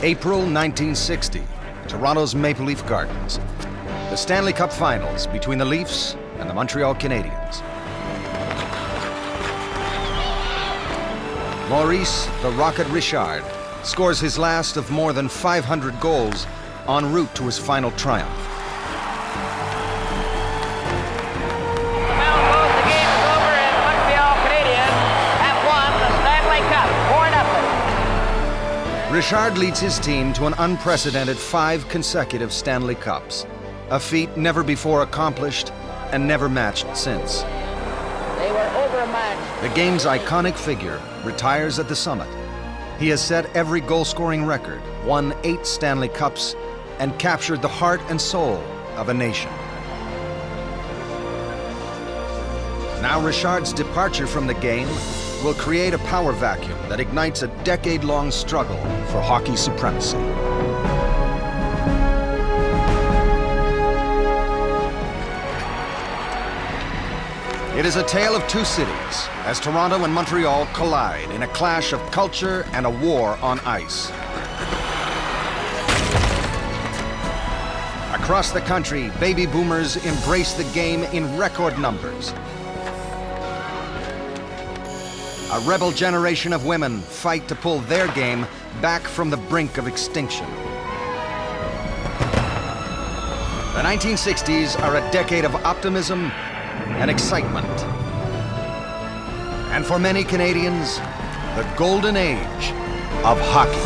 April 1960, Toronto's Maple Leaf Gardens. The Stanley Cup Finals between the Leafs and the Montreal Canadiens. Maurice "the Rocket" Richard scores his last of more than 500 goals en route to his final triumph. The bell goes, the game is over, and the Montreal Canadiens have won the Stanley Cup 4-0. Richard leads his team to an unprecedented 5 consecutive Stanley Cups, a feat never before accomplished and never matched since. They were overmatched. The game's iconic figure retires at the summit. He has set every goal-scoring record, won 8 Stanley Cups, and captured the heart and soul of a nation. Now Richard's departure from the game will create a power vacuum that ignites a decade-long struggle for hockey supremacy. It is a tale of 2 cities as Toronto and Montreal collide in a clash of culture and a war on ice. Across the country, baby boomers embrace the game in record numbers. A rebel generation of women fight to pull their game back from the brink of extinction. The 1960s are a decade of optimism and excitement. And for many Canadians, the golden age of hockey.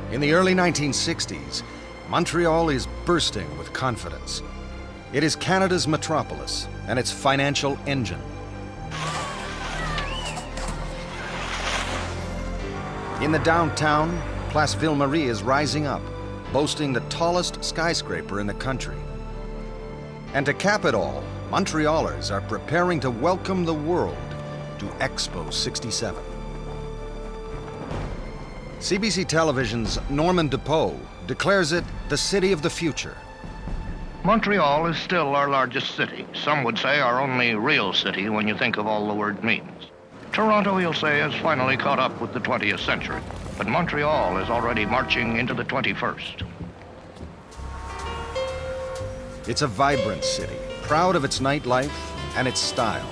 In the early 1960s, Montreal is bursting with confidence. It is Canada's metropolis and its financial engine. In the downtown, Place Ville-Marie is rising up, boasting the tallest skyscraper in the country. And to cap it all, Montrealers are preparing to welcome the world to Expo 67. CBC Television's Norman DePoe declares it the city of the future. Montreal is still our largest city. Some would say our only real city when you think of all the word means. Toronto, he'll say, has finally caught up with the 20th century, but Montreal is already marching into the 21st. It's a vibrant city, proud of its nightlife and its style.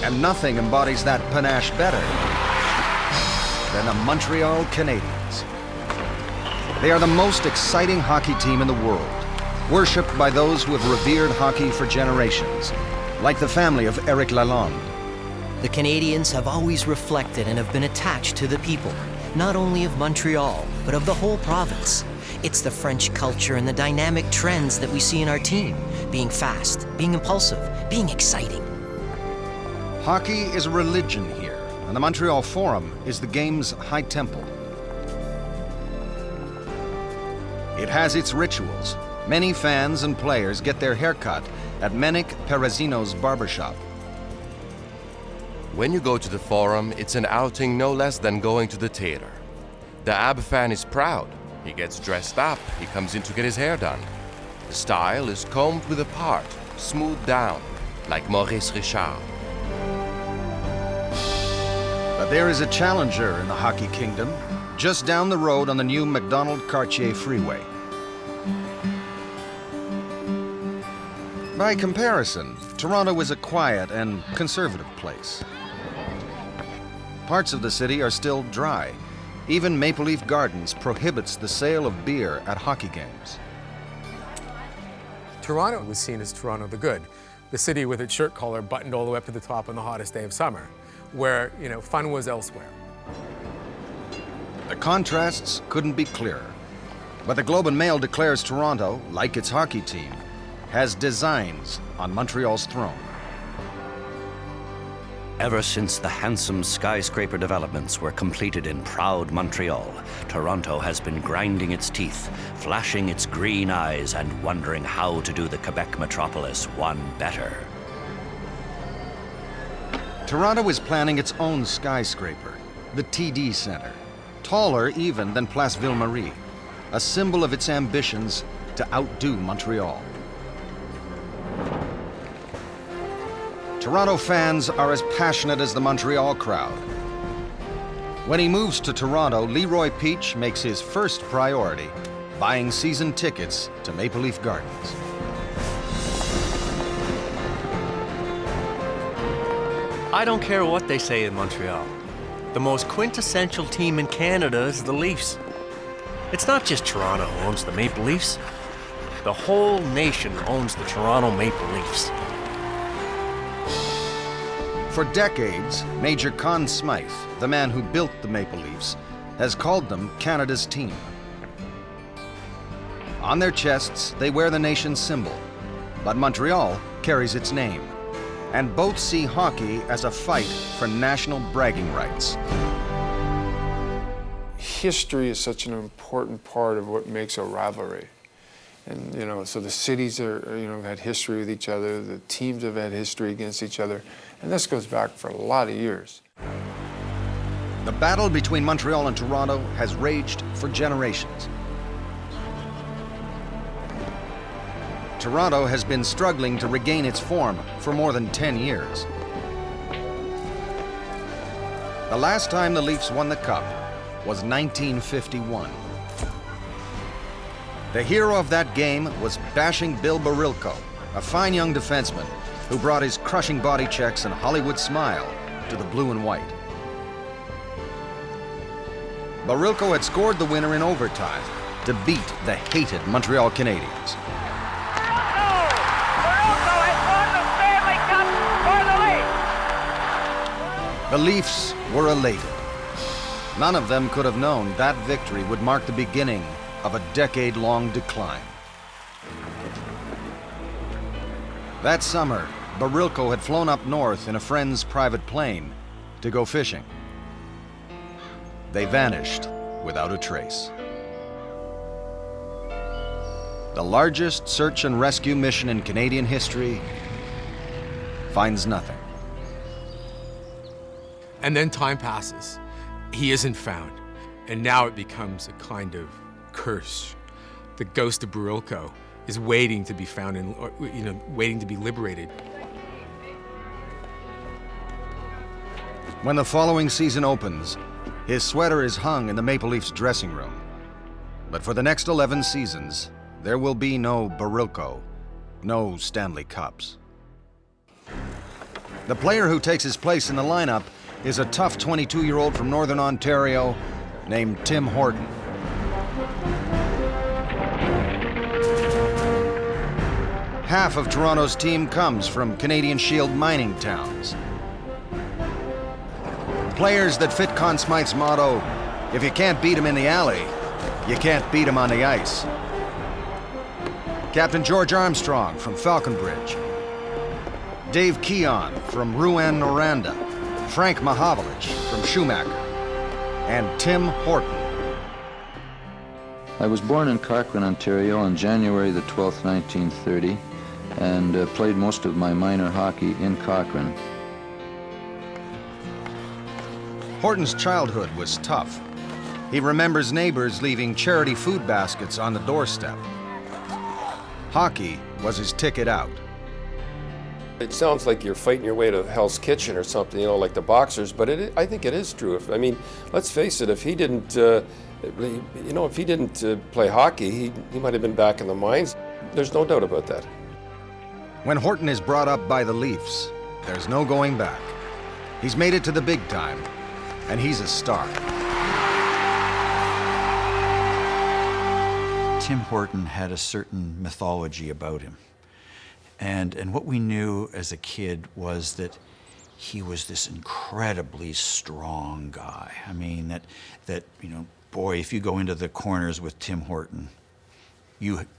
And nothing embodies that panache better than the Montreal Canadiens. They are the most exciting hockey team in the world, worshipped by those who have revered hockey for generations, like the family of Eric Lalonde. The Canadiens have always reflected and have been attached to the people, not only of Montreal, but of the whole province. It's the French culture and the dynamic trends that we see in our team, being fast, being impulsive, being exciting. Hockey is a religion here, and the Montreal Forum is the game's high temple. It has its rituals. Many fans and players get their haircut at Menik Perezzino's barbershop. When you go to the Forum, it's an outing no less than going to the theater. The AB fan is proud. He gets dressed up. He comes in to get his hair done. The style is combed with a part, smoothed down, like Maurice Richard. But there is a challenger in the hockey kingdom, just down the road on the new McDonald-Cartier freeway. By comparison, Toronto is a quiet and conservative place. Parts of the city are still dry. Even Maple Leaf Gardens prohibits the sale of beer at hockey games. Toronto was seen as Toronto the Good, the city with its shirt collar buttoned all the way up to the top on the hottest day of summer, where, you know, fun was elsewhere. The contrasts couldn't be clearer. But the Globe and Mail declares Toronto, like its hockey team, has designs on Montreal's throne. Ever since the handsome skyscraper developments were completed in proud Montreal, Toronto has been grinding its teeth, flashing its green eyes, and wondering how to do the Quebec metropolis one better. Toronto is planning its own skyscraper, the TD Centre, taller even than Place Ville-Marie, a symbol of its ambitions to outdo Montreal. Toronto fans are as passionate as the Montreal crowd. When he moves to Toronto, Leroy Peach makes his first priority buying season tickets to Maple Leaf Gardens. I don't care what they say in Montreal. The most quintessential team in Canada is the Leafs. It's not just Toronto who owns the Maple Leafs. The whole nation owns the Toronto Maple Leafs. For decades, Major Conn Smythe, the man who built the Maple Leafs, has called them Canada's team. On their chests, they wear the nation's symbol, but Montreal carries its name, and both see hockey as a fight for national bragging rights. History is such an important part of what makes a rivalry. And, you know, so the cities have had history with each other, the teams have had history against each other, and this goes back for a lot of years. The battle between Montreal and Toronto has raged for generations. Toronto has been struggling to regain its form for more than 10 years. The last time the Leafs won the Cup was 1951. The hero of that game was Bashing Bill Barilko, a fine young defenseman who brought his crushing body checks and Hollywood smile to the blue and white. Barilko had scored the winner in overtime to beat the hated Montreal Canadiens. Barilko has won the Stanley Cup for the Leafs. The Leafs were elated. None of them could have known that victory would mark the beginning of a decade-long decline. That summer, Barilko had flown up north in a friend's private plane to go fishing. They vanished without a trace. The largest search and rescue mission in Canadian history finds nothing. And then time passes. He isn't found. And now it becomes a kind of curse. The ghost of Barilko is waiting to be found and, waiting to be liberated. When the following season opens, his sweater is hung in the Maple Leafs dressing room. But for the next 11 seasons, there will be no Barilko, no Stanley Cups. The player who takes his place in the lineup is a tough 22-year-old from Northern Ontario named Tim Horton. Half of Toronto's team comes from Canadian Shield mining towns. Players that fit Conn Smythe's motto, if you can't beat him in the alley, you can't beat him on the ice. Captain George Armstrong from Falconbridge. Dave Keon from Rouyn-Noranda. Frank Mahavlich from Schumacher. And Tim Horton. I was born in Cochrane, Ontario on January the 12th, 1930, and played most of my minor hockey in Cochrane. Horton's childhood was tough. He remembers neighbors leaving charity food baskets on the doorstep. Hockey was his ticket out. It sounds like you're fighting your way to Hell's Kitchen or something, you know, like the boxers, but I think it is true. I mean, let's face it, if he didn't, play hockey, he might have been back in the mines. There's no doubt about that. When Horton is brought up by the Leafs, there's no going back. He's made it to the big time, and he's a star. Tim Horton had a certain mythology about him. And what we knew as a kid was that he was this incredibly strong guy. I mean, that you know, boy, if you go into the corners with Tim Horton,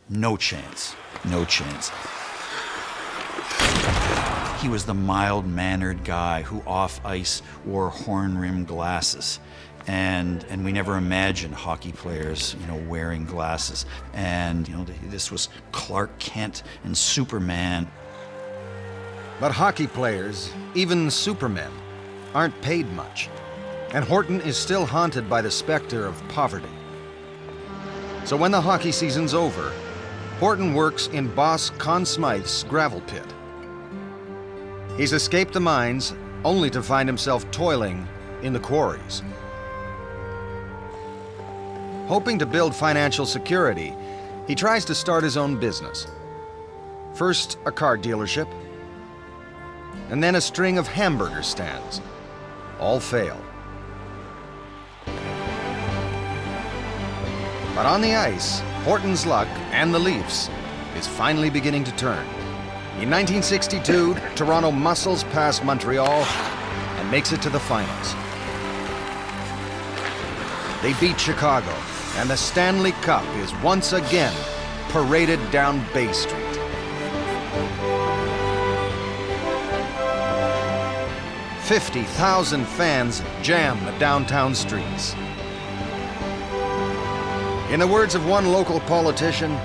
no chance. He was the mild-mannered guy who off ice wore horn-rimmed glasses. And we never imagined hockey players, you know, wearing glasses. And, you know, this was Clark Kent and Superman. But hockey players, even supermen, aren't paid much. And Horton is still haunted by the specter of poverty. So when the hockey season's over, Horton works in boss Conn Smythe's gravel pit. He's escaped the mines only to find himself toiling in the quarries. Hoping to build financial security, he tries to start his own business. First, a car dealership, and then a string of hamburger stands. All fail. But on the ice, Horton's luck and the Leafs is finally beginning to turn. In 1962, Toronto muscles past Montreal and makes it to the finals. They beat Chicago, and the Stanley Cup is once again paraded down Bay Street. "50,000 fans jam the downtown streets. In the words of one local politician,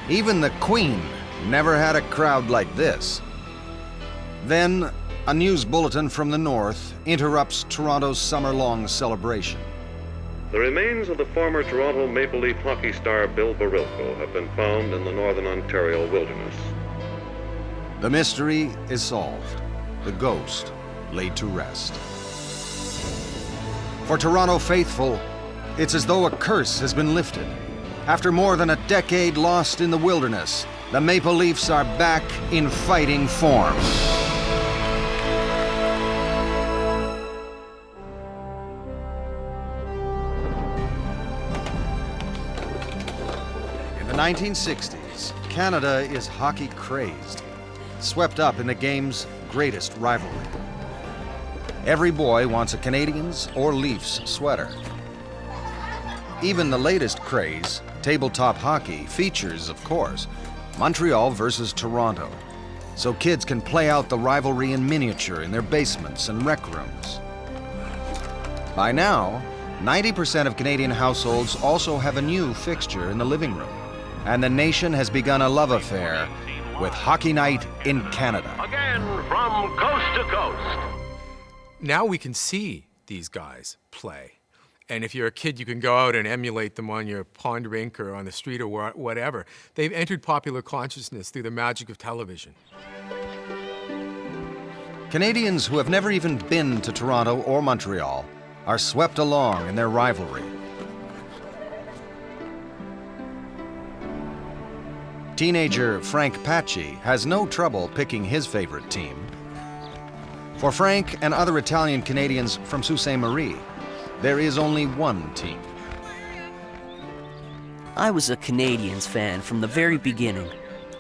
even the Queen never had a crowd like this. Then, a news bulletin from the north interrupts Toronto's summer-long celebration. The remains of the former Toronto Maple Leaf hockey star Bill Barilko have been found in the northern Ontario wilderness. The mystery is solved. The ghost laid to rest. For Toronto faithful, it's as though a curse has been lifted. After more than a decade lost in the wilderness, the Maple Leafs are back in fighting form. In the 1960s, Canada is hockey crazed, swept up in the game's greatest rivalry. Every boy wants a Canadiens or Leafs sweater. Even the latest craze, tabletop hockey, features, of course, Montreal versus Toronto, so kids can play out the rivalry in miniature in their basements and rec rooms. By now, 90% of Canadian households also have a new fixture in the living room, and the nation has begun a love affair with Hockey Night in Canada. Again, from coast to coast. Now we can see these guys play. And if you're a kid, you can go out and emulate them on your pond rink or on the street or whatever. They've entered popular consciousness through the magic of television. Canadians who have never even been to Toronto or Montreal are swept along in their rivalry. Teenager Frank Pacci has no trouble picking his favorite team. For Frank and other Italian Canadians from Sault Ste. Marie, there is only one team. I was a Canadiens fan from the very beginning.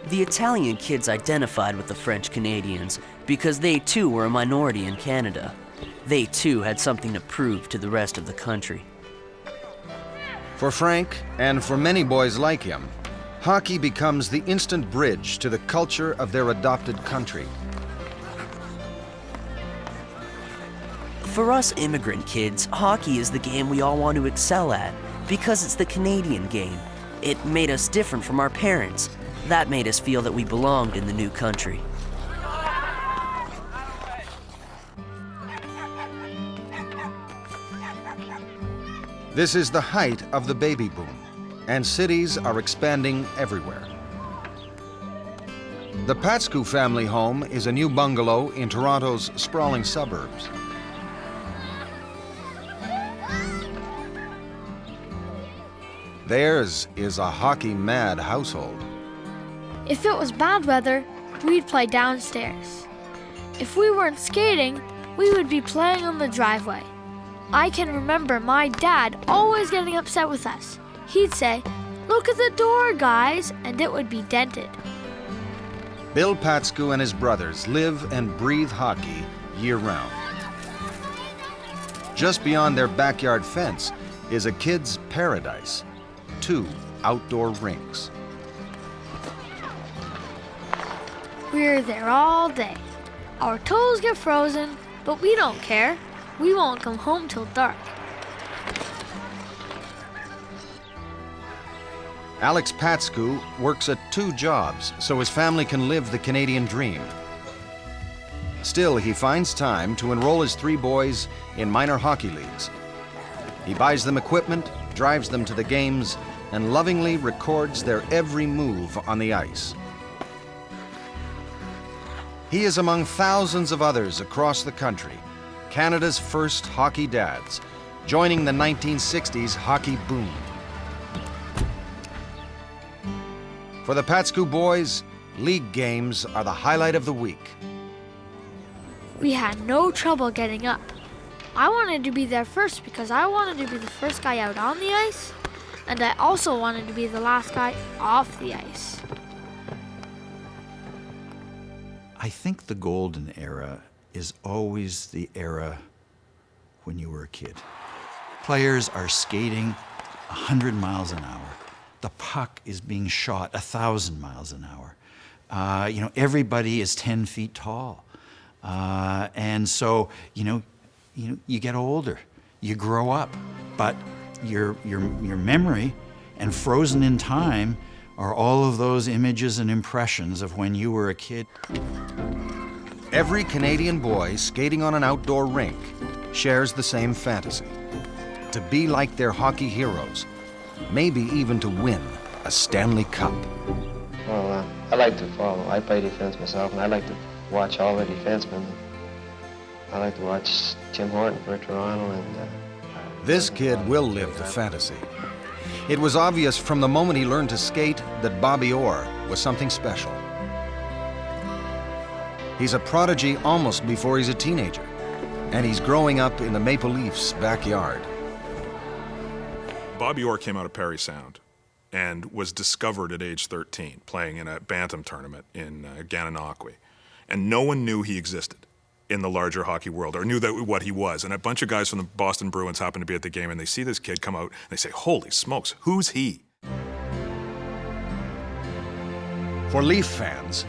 The Italian kids identified with the French Canadians because they too were a minority in Canada. They too had something to prove to the rest of the country. For Frank, and for many boys like him, hockey becomes the instant bridge to the culture of their adopted country. For us immigrant kids, hockey is the game we all want to excel at because it's the Canadian game. It made us different from our parents. That made us feel that we belonged in the new country. This is the height of the baby boom, and cities are expanding everywhere. The Patsku family home is a new bungalow in Toronto's sprawling suburbs. Theirs is a hockey-mad household. If it was bad weather, we'd play downstairs. If we weren't skating, we would be playing on the driveway. I can remember my dad always getting upset with us. He'd say, "Look at the door, guys," and it would be dented. Bill Patskou and his brothers live and breathe hockey year-round. Just beyond their backyard fence is a kid's paradise, 2 outdoor rinks. We're there all day. Our toes get frozen, but we don't care. We won't come home till dark. Alex Patskou works at 2 jobs so his family can live the Canadian dream. Still, he finds time to enroll his 3 boys in minor hockey leagues. He buys them equipment, drives them to the games, and lovingly records their every move on the ice. He is among thousands of others across the country, Canada's first hockey dads, joining the 1960s hockey boom. For the Patskou boys, league games are the highlight of the week. We had no trouble getting up. I wanted to be there first because I wanted to be the first guy out on the ice, and I also wanted to be the last guy off the ice. I think the golden era is always the era when you were a kid. Players are skating 100 miles an hour. The puck is being shot 1,000 miles an hour. Everybody is 10 feet tall. And so, you get older, you grow up, but your memory and frozen in time are all of those images and impressions of when you were a kid. Every Canadian boy skating on an outdoor rink shares the same fantasy: to be like their hockey heroes, maybe even to win a Stanley Cup. Well, I like to follow. I play defense myself, and I like to watch all the defensemen. I like to watch Tim Horton for Toronto. And this kid will live the fantasy. It was obvious from the moment he learned to skate that Bobby Orr was something special. He's a prodigy almost before he's a teenager, and he's growing up in the Maple Leafs' backyard. Bobby Orr came out of Parry Sound and was discovered at age 13 playing in a bantam tournament in Gananoque. And no one knew he existed in the larger hockey world, or knew what he was. And a bunch of guys from the Boston Bruins happened to be at the game, and they see this kid come out, and they say, "Holy smokes, who's he?" For Leaf fans,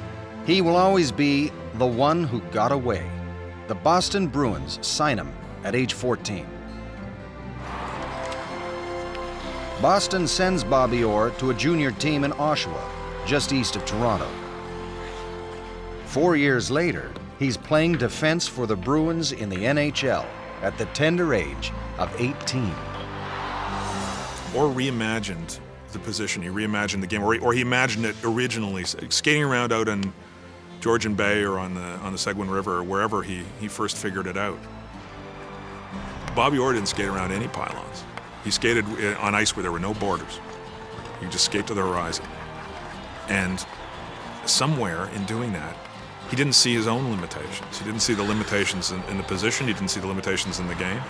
he will always be the one who got away. The Boston Bruins sign him at age 14. Boston sends Bobby Orr to a junior team in Oshawa, just east of Toronto. 4 years later, he's playing defense for the Bruins in the NHL at the tender age of 18. Orr reimagined the position, he reimagined the game, or he imagined it originally, skating around out on Georgian Bay or on the Seguin River or wherever he first figured it out. Bobby Orr didn't skate around any pylons. He skated on ice where there were no borders. You could just skate to the horizon. And somewhere in doing that, he didn't see his own limitations. He didn't see the limitations in the position. He didn't see the limitations in the game.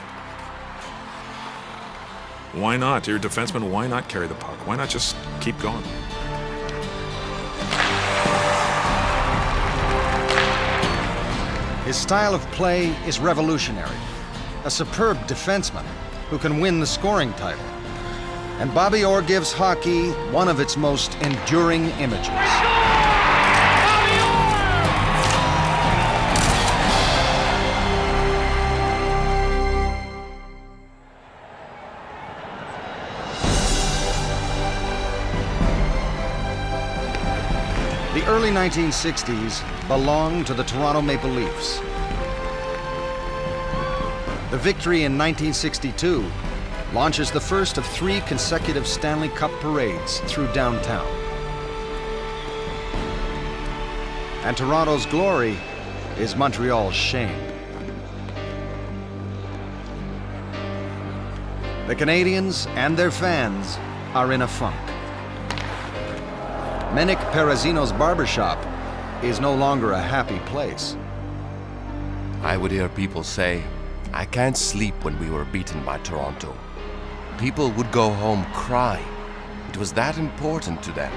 Why not? You're a defenseman, why not carry the puck? Why not just keep going? His style of play is revolutionary. A superb defenseman who can win the scoring title. And Bobby Orr gives hockey one of its most enduring images. The early 1960s belonged to the Toronto Maple Leafs. The victory in 1962 launches the first of 3 consecutive Stanley Cup parades through downtown. And Toronto's glory is Montreal's shame. The Canadians and their fans are in a funk. Menik Perazino's barbershop is no longer a happy place. I would hear people say, "I can't sleep when we were beaten by Toronto." People would go home crying. It was that important to them.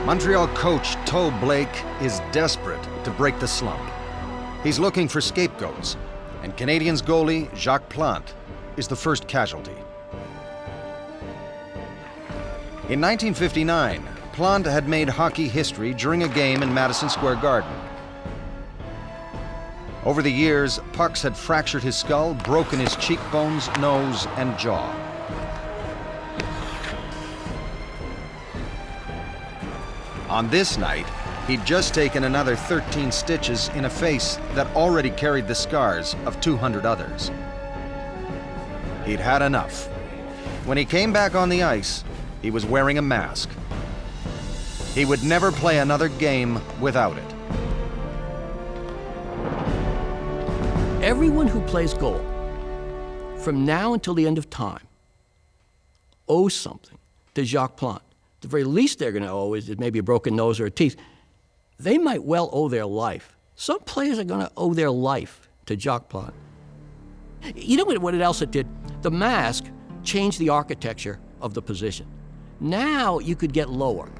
Montreal coach Toe Blake is desperate to break the slump. He's looking for scapegoats, and Canadiens goalie Jacques Plant is the first casualty. In 1959, Plant had made hockey history during a game in Madison Square Garden. Over the years, pucks had fractured his skull, broken his cheekbones, nose, and jaw. On this night, he'd just taken another 13 stitches in a face that already carried the scars of 200 others. He'd had enough. When he came back on the ice, he was wearing a mask. He would never play another game without it. Everyone who plays goal, from now until the end of time, owes something to Jacques Plant. The very least they're going to owe is maybe a broken nose or a teeth. They might well owe their life. Some players are going to owe their life to Jacques Plant. You know what else it did? The mask changed the architecture of the position. Now you could get lower.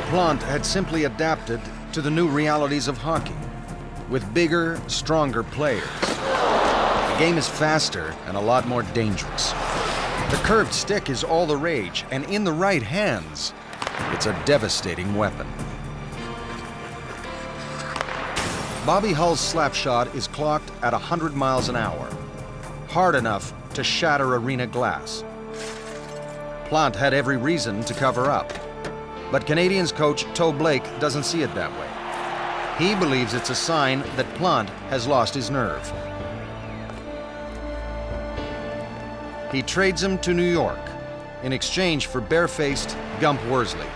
Plant had simply adapted to the new realities of hockey, with bigger, stronger players. The game is faster and a lot more dangerous. The curved stick is all the rage, and in the right hands, it's a devastating weapon. Bobby Hull's slap shot is clocked at 100 miles an hour, hard enough to shatter arena glass. Plant had every reason to cover up, but Canadiens coach Toe Blake doesn't see it that way. He believes it's a sign that Plant has lost his nerve. He trades him to New York in exchange for barefaced Gump Worsley.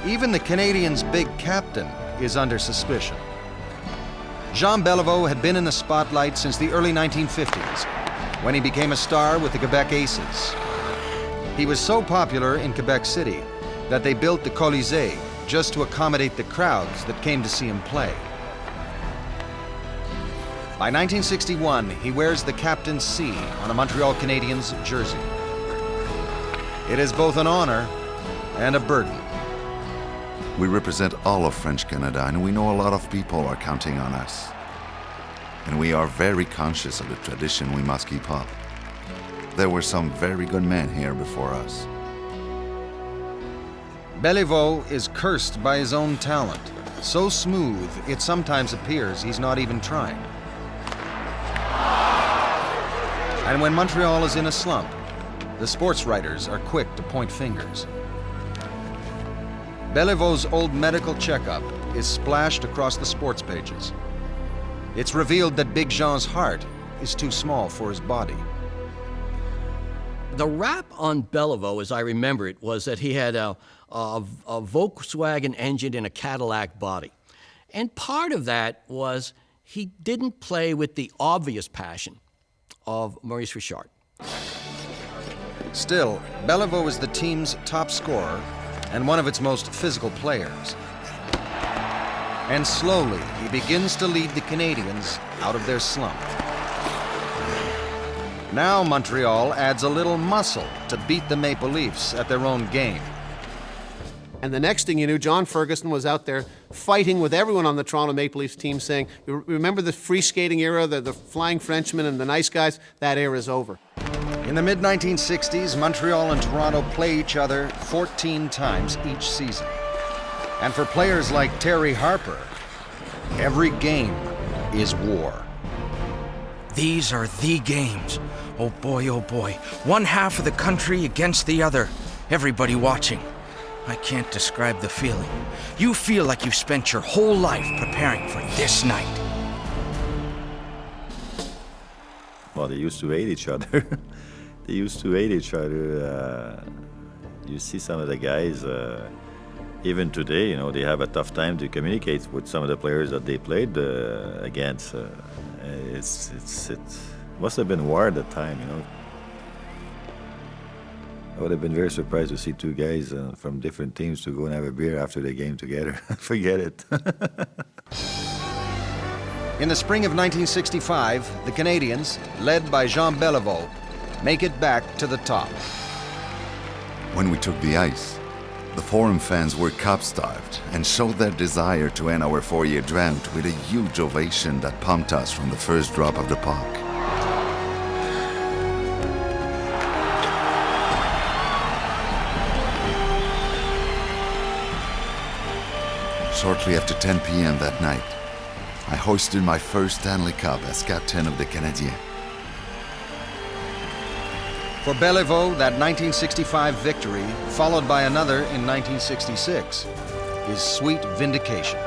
Even the Canadiens' big captain is under suspicion. Jean Beliveau had been in the spotlight since the early 1950s, when he became a star with the Quebec Aces. He was so popular in Quebec City that they built the Colisée just to accommodate the crowds that came to see him play. By 1961, he wears the captain's C on a Montreal Canadiens jersey. It is both an honor and a burden. We represent all of French Canada, and we know a lot of people are counting on us. And we are very conscious of the tradition we must keep up. There were some very good men here before us. Beliveau is cursed by his own talent, so smooth it sometimes appears he's not even trying. And when Montreal is in a slump, the sports writers are quick to point fingers. Belivau's old medical checkup is splashed across the sports pages. It's revealed that Big Jean's heart is too small for his body. The rap on Beliveau, as I remember it, was that he had a Volkswagen engine and a Cadillac body. And part of that was he didn't play with the obvious passion of Maurice Richard. Still, Beliveau is the team's top scorer and one of its most physical players. And slowly, he begins to lead the Canadiens out of their slump. Now Montreal adds a little muscle to beat the Maple Leafs at their own game. And the next thing you knew, John Ferguson was out there fighting with everyone on the Toronto Maple Leafs team, saying, remember the free skating era, the Flying Frenchmen and the nice guys? That era is over. In the mid-1960s, Montreal and Toronto play each other 14 times each season. And for players like Terry Harper, every game is war. These are the games. Oh boy, one half of the country against the other. Everybody watching. I can't describe the feeling. You feel like you've spent your whole life preparing for this night. Well, they used to hate each other. You see some of the guys, even today, you know, they have a tough time to communicate with some of the players that they played against. It must have been war at the time, you know. I would have been very surprised to see two guys from different teams to go and have a beer after the game together. Forget it. In the spring of 1965, the Canadiens, led by Jean Beliveau, make it back to the top. When we took the ice, the foreign fans were cup-starved and showed their desire to end our 4-year drought with a huge ovation that pumped us from the first drop of the puck. Shortly after 10 p.m. that night, I hoisted my first Stanley Cup as captain of the Canadiens. For Béliveau, that 1965 victory, followed by another in 1966, is sweet vindication.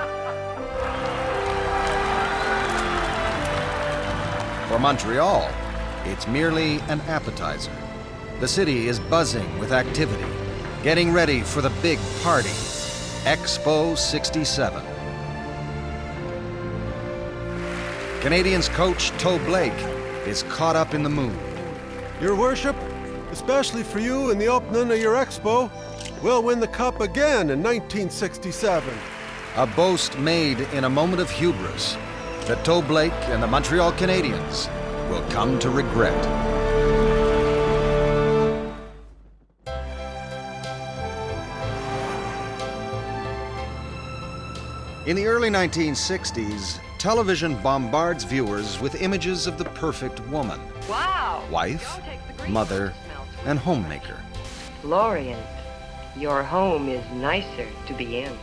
For Montreal, it's merely an appetizer. The city is buzzing with activity, getting ready for the big party, Expo 67. Canadiens coach Toe Blake is caught up in the mood. Your Worship, especially for you in the opening of your expo, we'll win the cup again in 1967. A boast made in a moment of hubris that Toe Blake and the Montreal Canadiens will come to regret. In the early 1960s, television bombards viewers with images of the perfect woman. Wow! Wife, mother, and homemaker. Lorient, your home is nicer to be in.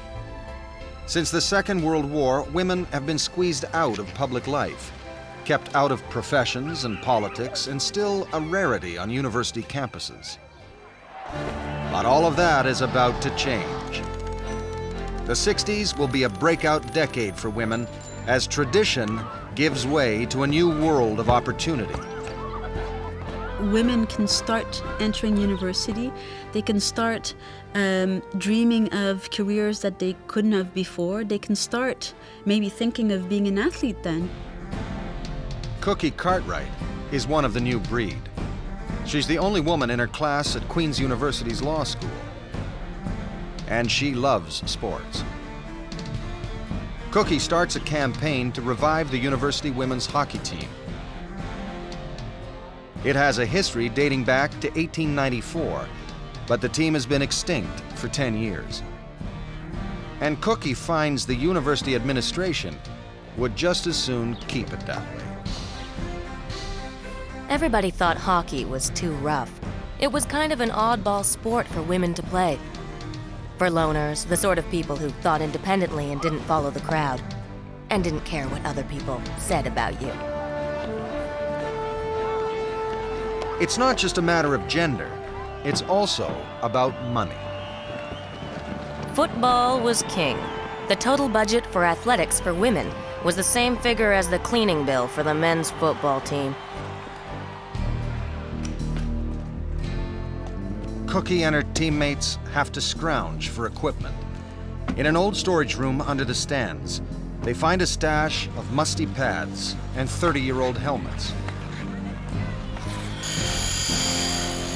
Since the Second World War, women have been squeezed out of public life, kept out of professions and politics, and still a rarity on university campuses. But all of that is about to change. The 60s will be a breakout decade for women as tradition gives way to a new world of opportunity. Women can start entering university. They can start dreaming of careers that they couldn't have before. They can start maybe thinking of being an athlete then. Cookie Cartwright is one of the new breed. She's the only woman in her class at Queen's University's law school. And she loves sports. Cookie starts a campaign to revive the university women's hockey team. It has a history dating back to 1894, but the team has been extinct for 10 years. And Cookie finds the university administration would just as soon keep it that way. Everybody thought hockey was too rough. It was kind of an oddball sport for women to play. For loners, the sort of people who thought independently and didn't follow the crowd, and didn't care what other people said about you. It's not just a matter of gender, it's also about money. Football was king. The total budget for athletics for women was the same figure as the cleaning bill for the men's football team. Cookie and her teammates have to scrounge for equipment. In an old storage room under the stands, they find a stash of musty pads and 30-year-old helmets.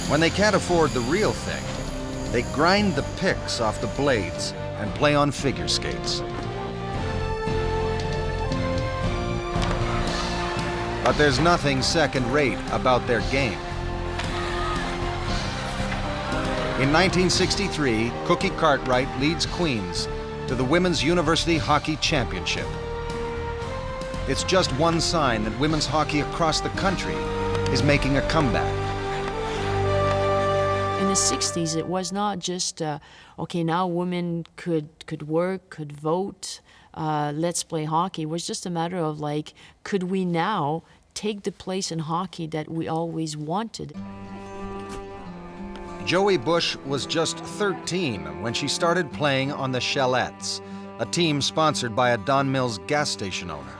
When they can't afford the real thing, they grind the picks off the blades and play on figure skates. But there's nothing second-rate about their game. In 1963, Cookie Cartwright leads Queens to the Women's University Hockey Championship. It's just one sign that women's hockey across the country is making a comeback. In the 60s, it was not just, okay, now women could work, could vote, let's play hockey. It was just a matter of like, could we now take the place in hockey that we always wanted? Joey Bush was just 13 when she started playing on the Shellettes, a team sponsored by a Don Mills gas station owner.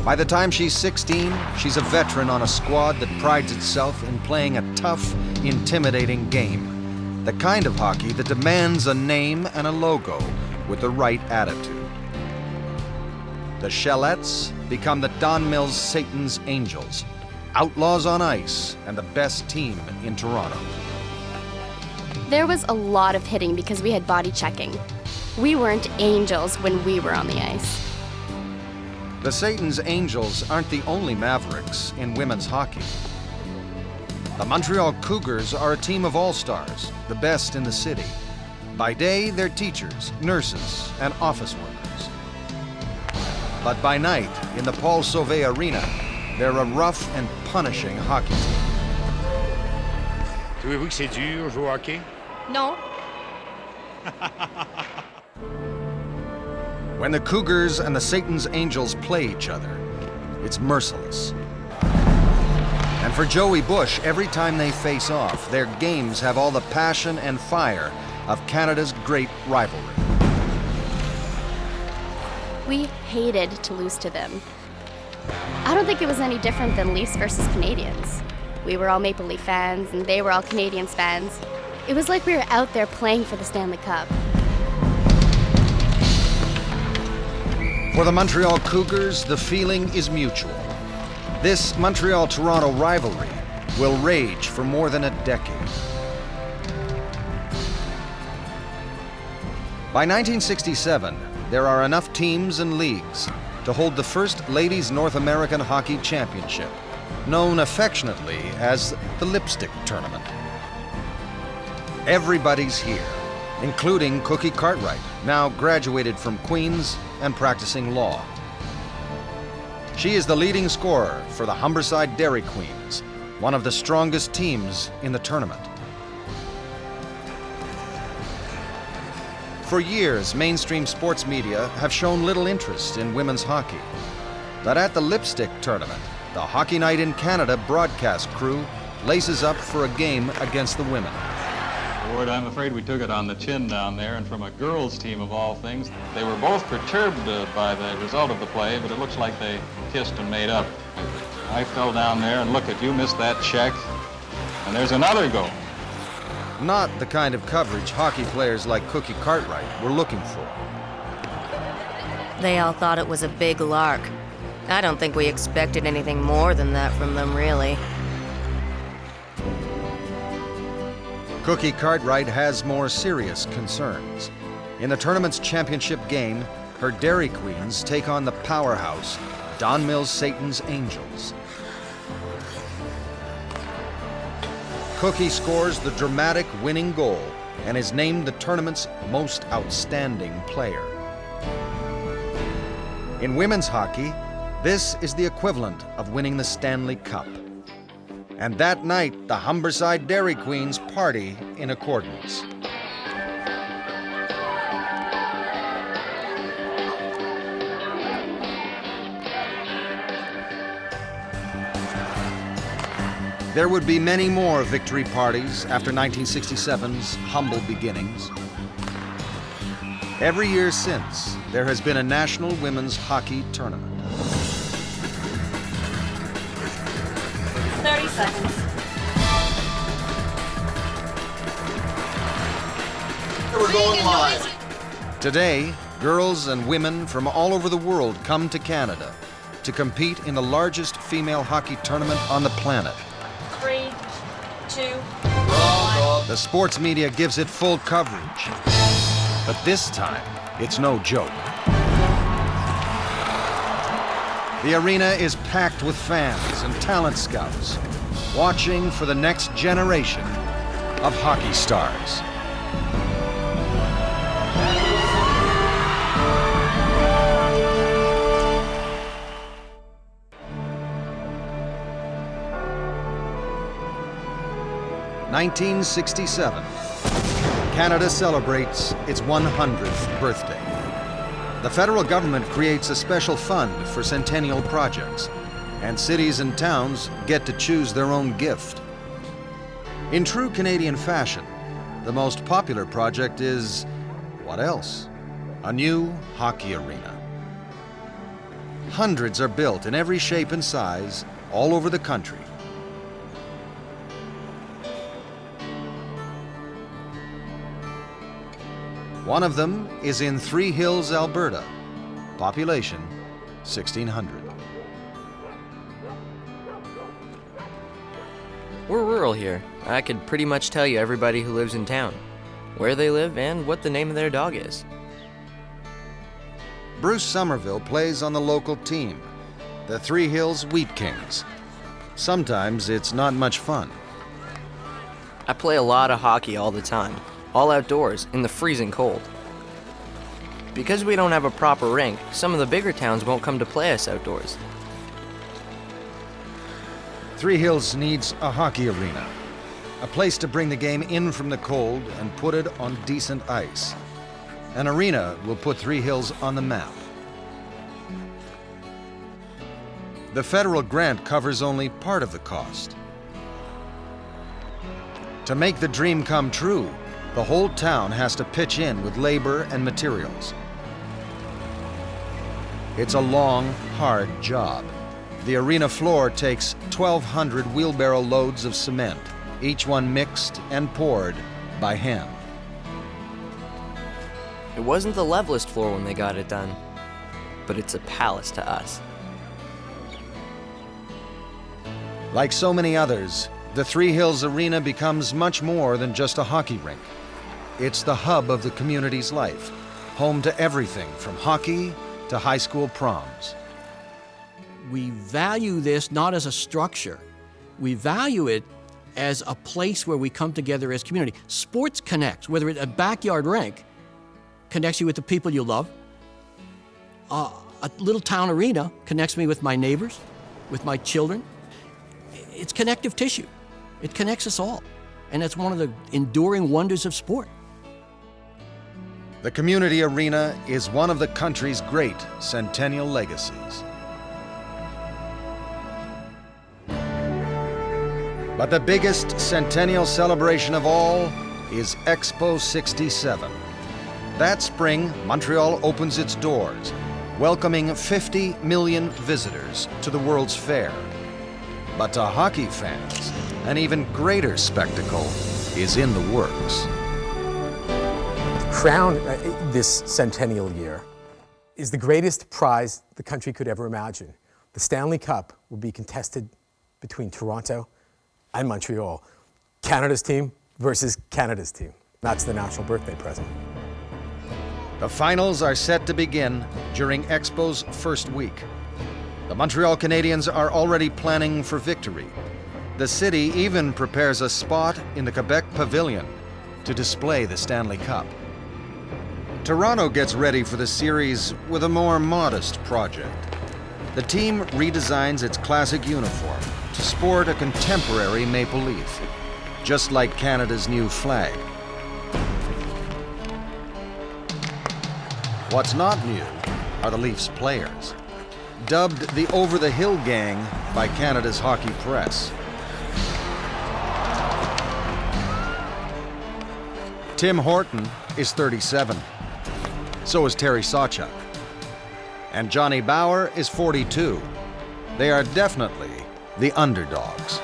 By the time she's 16, she's a veteran on a squad that prides itself in playing a tough, intimidating game. The kind of hockey that demands a name and a logo with the right attitude. The Shellettes become the Don Mills Satan's Angels, outlaws on ice and the best team in Toronto. There was a lot of hitting because we had body checking. We weren't angels when we were on the ice. The Satan's Angels aren't the only Mavericks in women's hockey. The Montreal Cougars are a team of all-stars, the best in the city. By day, they're teachers, nurses, and office workers. But by night, in the Paul Sauvé Arena, they're a rough and punishing hockey team. Trouvez-vous que c'est dur jouer au hockey? Non. When the Cougars and the Satan's Angels play each other, it's merciless. And for Joey Bush, every time they face off, their games have all the passion and fire of Canada's great rivalry. We hated to lose to them. I don't think it was any different than Leafs versus Canadians. We were all Maple Leaf fans, and they were all Canadiens fans. It was like we were out there playing for the Stanley Cup. For the Montreal Cougars, the feeling is mutual. This Montreal-Toronto rivalry will rage for more than a decade. By 1967, there are enough teams and leagues to hold the first Ladies North American Hockey Championship, known affectionately as the Lipstick Tournament. Everybody's here, including Cookie Cartwright, now graduated from Queen's and practicing law. She is the leading scorer for the Humberside Dairy Queens, one of the strongest teams in the tournament. For years, mainstream sports media have shown little interest in women's hockey. But at the Lipstick Tournament, the Hockey Night in Canada broadcast crew laces up for a game against the women. Ward, I'm afraid we took it on the chin down there, and from a girls' team of all things, they were both perturbed by the result of the play, but it looks like they kissed and made up. I fell down there, and look at you, missed that check, and there's another goal. Not the kind of coverage hockey players like Cookie Cartwright were looking for. They all thought it was a big lark. I don't think we expected anything more than that from them, really. Cookie Cartwright has more serious concerns. In the tournament's championship game, her Dairy Queens take on the powerhouse, Don Mills Satan's Angels. Cookie scores the dramatic winning goal and is named the tournament's most outstanding player. In women's hockey, this is the equivalent of winning the Stanley Cup. And that night, the Humberside Dairy Queens party in accordance. There would be many more victory parties after 1967's humble beginnings. Every year since, there has been a National Women's Hockey Tournament. 30 seconds. We're going live. Today, girls and women from all over the world come to Canada to compete in the largest female hockey tournament on the planet. 3, 2, 1. The sports media gives it full coverage. But this time, it's no joke. The arena is packed with fans and talent scouts, watching for the next generation of hockey stars. (1967). Canada celebrates its 100th birthday. The federal government creates a special fund for centennial projects, and cities and towns get to choose their own gift. In true Canadian fashion, the most popular project is, what else? A new hockey arena. Hundreds are built in every shape and size all over the country. One of them is in Three Hills, Alberta. Population, 1,600. We're rural here. I could pretty much tell you everybody who lives in town, where they live, and what the name of their dog is. Bruce Somerville plays on the local team, the Three Hills Wheat Kings. Sometimes it's not much fun. I play a lot of hockey all the time, all outdoors, in the freezing cold. Because we don't have a proper rink, some of the bigger towns won't come to play us outdoors. Three Hills needs a hockey arena, a place to bring the game in from the cold and put it on decent ice. An arena will put Three Hills on the map. The federal grant covers only part of the cost. To make the dream come true, the whole town has to pitch in with labor and materials. It's a long, hard job. The arena floor takes 1,200 wheelbarrow loads of cement, each one mixed and poured by hand. It wasn't the levelest floor when they got it done, but it's a palace to us. Like so many others, the Three Hills Arena becomes much more than just a hockey rink. It's the hub of the community's life, home to everything from hockey to high school proms. We value this not as a structure. We value it as a place where we come together as community. Sports connects, whether it's a backyard rink, connects you with the people you love. A little town arena connects me with my neighbors, with my children. It's connective tissue. It connects us all. And that's one of the enduring wonders of sport. The community arena is one of the country's great centennial legacies. But the biggest centennial celebration of all is Expo 67. That spring, Montreal opens its doors, welcoming 50 million visitors to the World's Fair. But to hockey fans, an even greater spectacle is in the works. Crowned this centennial year is the greatest prize the country could ever imagine. The Stanley Cup will be contested between Toronto and Montreal. Canada's team versus Canada's team. That's the national birthday present. The finals are set to begin during Expo's first week. The Montreal Canadiens are already planning for victory. The city even prepares a spot in the Quebec Pavilion to display the Stanley Cup. Toronto gets ready for the series with a more modest project. The team redesigns its classic uniform to sport a contemporary maple leaf, just like Canada's new flag. What's not new are the Leafs players, dubbed the Over-the-Hill Gang by Canada's hockey press. Tim Horton is 37. So is Terry Sawchuk. And Johnny Bower is 42. They are definitely the underdogs.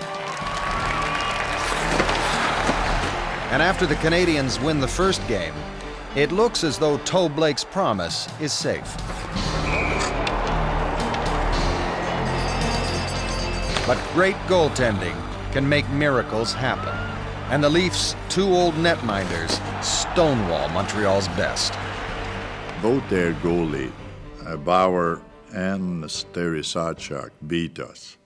And after the Canadiens win the first game, it looks as though Toe Blake's promise is safe. But great goaltending can make miracles happen. And the Leafs' two old netminders stonewall Montreal's best. Both their goalie, Bauer and Terry Sawchuk, beat us.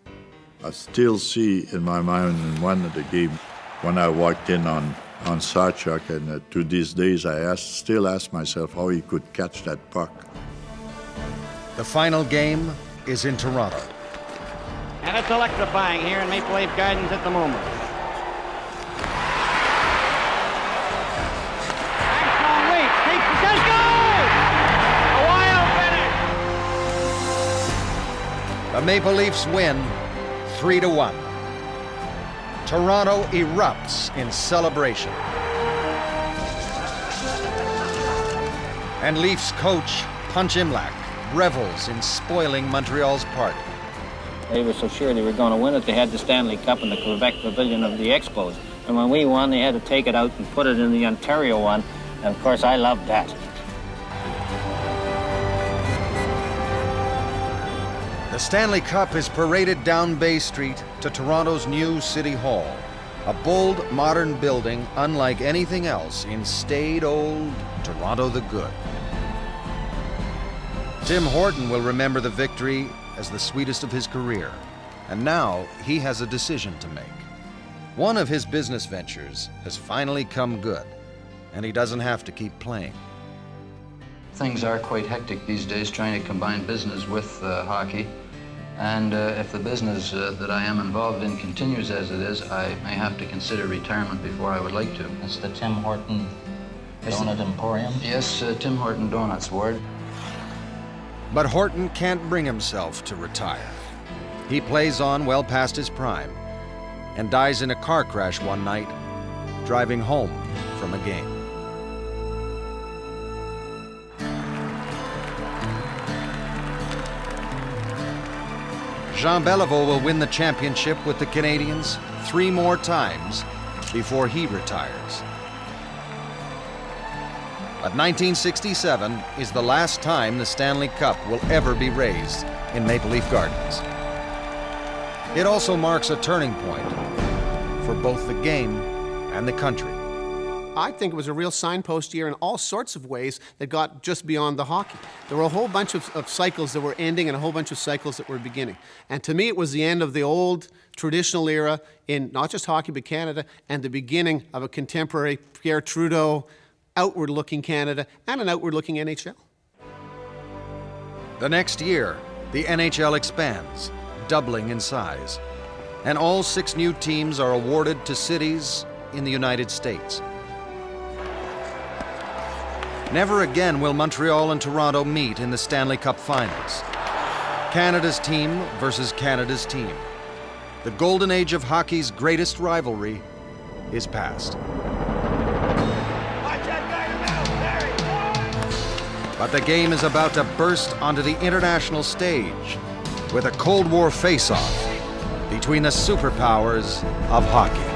I still see in my mind in one of the games when I walked in on Sawchuk, and to these days I still ask myself how he could catch that puck. The final game is in Toronto. And it's electrifying here in Maple Leaf Gardens at the moment. The Maple Leafs win 3-1. Toronto erupts in celebration. And Leafs coach Punch Imlach revels in spoiling Montreal's party. They were so sure they were going to win it, they had the Stanley Cup in the Quebec Pavilion of the Expos. And when we won, they had to take it out and put it in the Ontario one. And of course, I loved that. The Stanley Cup is paraded down Bay Street to Toronto's new City Hall, a bold, modern building unlike anything else in staid old Toronto the Good. Tim Horton will remember the victory as the sweetest of his career, and now he has a decision to make. One of his business ventures has finally come good, and he doesn't have to keep playing. Things are quite hectic these days trying to combine business with hockey. And if the business that I am involved in continues as it is, I may have to consider retirement before I would like to. It's the Tim Horton Donut Emporium? Yes, Tim Horton Donuts, Ward. But Horton can't bring himself to retire. He plays on well past his prime and dies in a car crash one night, driving home from a game. Jean Beliveau will win the championship with the Canadiens 3 more times before he retires. But 1967 is the last time the Stanley Cup will ever be raised in Maple Leaf Gardens. It also marks a turning point for both the game and the country. I think it was a real signpost year in all sorts of ways that got just beyond the hockey. There were a whole bunch of cycles that were ending and a whole bunch of cycles that were beginning. And to me, it was the end of the old traditional era in not just hockey, but Canada, and the beginning of a contemporary Pierre Trudeau, outward-looking Canada, and an outward-looking NHL. The next year, the NHL expands, doubling in size, and all 6 new teams are awarded to cities in the United States. Never again will Montreal and Toronto meet in the Stanley Cup Finals. Canada's team versus Canada's team. The golden age of hockey's greatest rivalry is past. But the game is about to burst onto the international stage with a Cold War face-off between the superpowers of hockey.